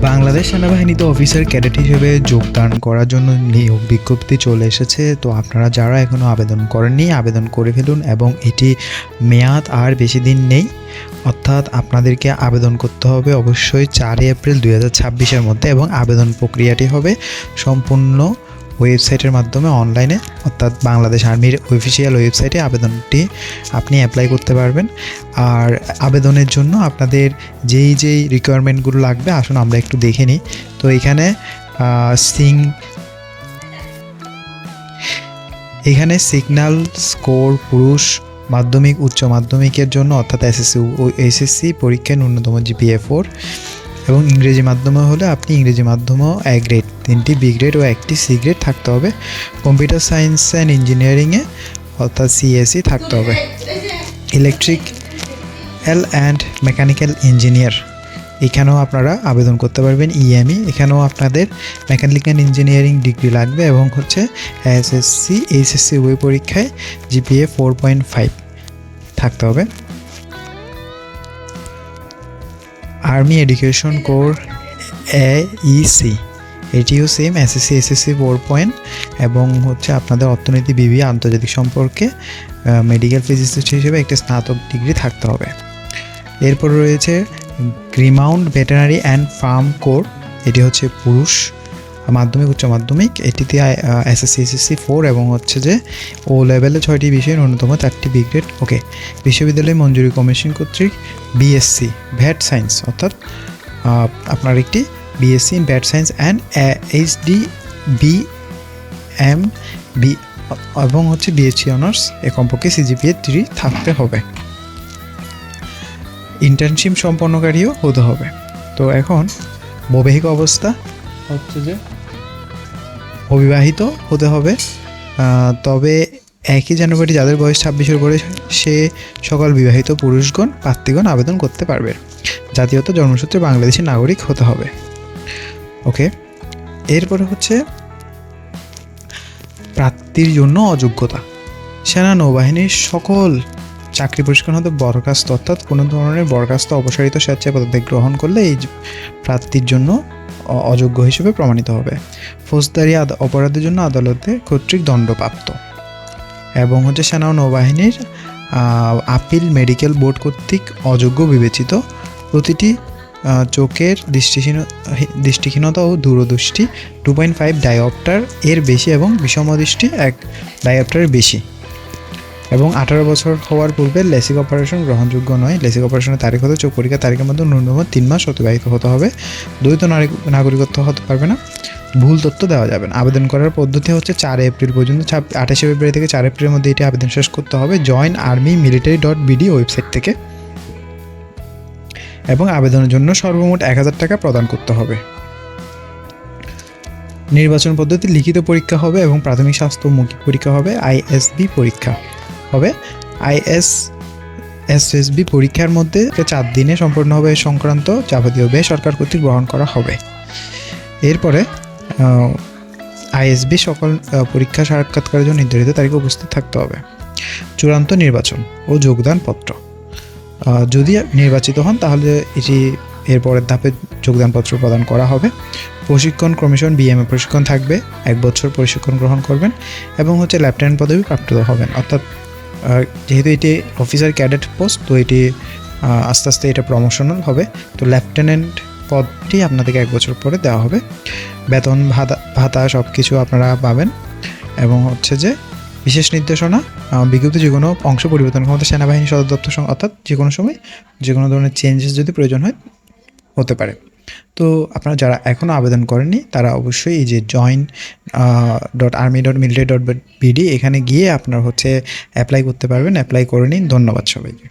বাংলাদেশ সেনাবাহিনীতে officer cadet হিসেবে যোগদান করার জন্য নিয়োগ বিজ্ঞপ্তি চলে এসেছে। তো আপনারা যারা এখনও আবেদন করেননি আবেদন করে ফেলুন, এবং এটি মেয়াদ আর বেশি দিন নেই। অর্থাৎ আপনাদেরকে আবেদন করতে হবে অবশ্যই 4 এপ্রিল 2026-এর মধ্যে, এবং আবেদন প্রক্রিয়াটি হবে সম্পূর্ণ ওয়েবসাইটের মাধ্যমে অনলাইনে, অর্থাৎ বাংলাদেশ আর্মির অফিসিয়াল ওয়েবসাইটে আবেদনটি আপনি অ্যাপ্লাই করতে পারবেন। আর আবেদনের জন্য আপনাদের যেই রিকোয়ারমেন্টগুলো লাগবে আসুন আমরা একটু দেখে নিই। তো এখানে সিগন্যাল স্কোর পুরুষ মাধ্যমিক উচ্চ মাধ্যমিকের জন্য অর্থাৎ এসএসসি পরীক্ষায় ন্যূনতম জিপিএ 4, এবং ইংরেজি মাধ্যমে হলে আপনি ইংরেজি মাধ্যমেও A গ্রেড, 3টি B গ্রেড ও 1টি C গ্রেড থাকতে হবে। কম্পিউটার সায়েন্স অ্যান্ড ইঞ্জিনিয়ারিংয়ে অর্থাৎ CSE থাকতে হবে। ইলেকট্রিক্যাল অ্যান্ড মেকানিক্যাল ইঞ্জিনিয়ার এখানেও আপনারা আবেদন করতে পারবেন। EME এখানেও আপনাদের মেকানিক্যাল ইঞ্জিনিয়ারিং ডিগ্রি লাগবে, এবং হচ্ছে SSC উভয় পরীক্ষায় GPA 4.5 থাকতে হবে। আর্মি এডুকেশন কোর AEC এটিও সেম SSC 4 এবং হচ্ছে আপনাদের অর্থনীতি বিবি আন্তর্জাতিক সম্পর্কে মেডিকেল ফিজিসিস্ট হিসেবে একটি স্নাতক ডিগ্রি থাকতে হবে। এরপর রয়েছে গ্রিমাউন্ড ভেটেরিনারি অ্যান্ড ফার্ম কোর, এটি হচ্ছে পুরুষ মাধ্যমিক উচ্চ মাধ্যমিক, এটিতে SSC 4 এবং হচ্ছে যে ও লেভেলে 6টি বিষয়ে ন্যূনতম 4টি B গ্রেড। ওকে, বিশ্ববিদ্যালয় মঞ্জুরি কমিশন কর্তৃক BSc ভ্যাট সায়েন্স, অর্থাৎ আপনার একটি BSc in vet science and HDBMB এবং হচ্ছে BSc অনার্স এ কমপক্ষে CGPA 3 থাকতে হবে। ইন্টার্নশিপ সম্পন্নকারীও হতে হবে। তো এখন বৈবাহিক অবস্থা হচ্ছে যে অবিবাহিত হতে হবে, তবে 1 জানুয়ারি যাদের বয়স 26-এর উপরে সে সকল বিবাহিত পুরুষগণ প্রার্থীগণ আবেদন করতে পারবে। জাতীয়তা জন্মসূত্রে বাংলাদেশি নাগরিক হতে হবে। ওকে, এরপরে হচ্ছে প্রার্থীর জন্য অযোগ্যতা। সেনা নৌবাহিনীর সকল চাকরি প্রশিক্ষণ হতে বরখাস্ত, অর্থাৎ কোনো ধরনের বরখাস্ত অপসারিত স্বেচ্ছায় পদত্যাগ গ্রহণ করলে এই প্রার্থীর জন্য অযোগ্য হিসেবে প্রমাণিত হবে। ফৌজদারি অপরাধের জন্য আদালতে কর্তৃক দণ্ডপ্রাপ্ত, এবং হচ্ছে সেনা ও নৌবাহিনীর আপিল মেডিকেল বোর্ড কর্তৃক অযোগ্য বিবেচিত। প্রতিটি চোখের দৃষ্টিহীনতা ও দূরদৃষ্টি 2.5 ডায়োপ্টার এর বেশি এবং বিষমদৃষ্টি 1 ডায়োপ্টারের বেশি, এবং 18 বছর হওয়ার পূর্বে লেসিক অপারেশন গ্রহণযোগ্য নয়। লেসিক অপারেশনের তারিখ হতে চোখ পরীক্ষার তারিখের মধ্যে ন্যূনতম 3 মাস অতিবাহিত হতে হবে। দ্বৈত নাগরিকত্ব হতে পারবে না। ভুল তথ্য দেওয়া যাবে না। আবেদন করার পদ্ধতি হচ্ছে 4 এপ্রিল পর্যন্ত, 28 ফেব্রুয়ারি থেকে 4 এপ্রিলের মধ্যে এটি আবেদন শেষ করতে হবে joinarmymilitary.bd ওয়েবসাইট থেকে, এবং আবেদনের জন্য সর্বমোট 1000 টাকা প্রদান করতে হবে। নির্বাচন পদ্ধতি লিখিত পরীক্ষা হবে এবং প্রাথমিক স্বাস্থ্য মৌখিক পরীক্ষা হবে। ISB পরীক্ষা হবে। ISSB পরীক্ষার মধ্যে 4 দিনে সম্পন্ন হবে সংক্রান্ত যাবতীয় ব্যয় সরকার কর্তৃক গ্রহণ করা হবে। এরপরে ISB সকল পরীক্ষা সাক্ষাৎকারের জন্য নির্ধারিত তারিখে উপস্থিত থাকতে হবে। চূড়ান্ত নির্বাচন ও যোগদান পত্র, যদি নির্বাচিত হন তাহলে এটি এরপরের ধাপে যোগদানপত্র প্রদান করা হবে। প্রশিক্ষণ কমিশন BMA প্রশিক্ষণ থাকবে, 1 বছর প্রশিক্ষণ গ্রহণ করবেন, এবং হচ্ছে লেফটেন্যান্ট পদবি প্রাপ্ত হবেন। অর্থাৎ যেহেতু এটি অফিসার ক্যাডেট পোস্ট, তো এটি আস্তে আস্তে এটা প্রমোশনাল হবে। তো লেফটেন্যান্ট পদটি আপনাদেরকে 1 বছর পরে দেওয়া হবে। বেতন ভাতা সব কিছু আপনারা পাবেন, এবং হচ্ছে যে বিশেষ নির্দেশনা বিজ্ঞপ্তি যে কোনো অংশ পরিবর্তন ক্ষমতা সেনাবাহিনী সদর দপ্তর, অর্থাৎ যে কোনো সময় যে কোনো ধরনের চেঞ্জেস যদি প্রয়োজন হয় হতে পারে। তো আপনারা যারা এখনও আবেদন করেননি তারা অবশ্যই এই যে join.army.military.bd এখানে গিয়ে আপনারা হচ্ছে অ্যাপ্লাই করতে পারবেন। অ্যাপ্লাই করে নিন। ধন্যবাদ সবাইকে।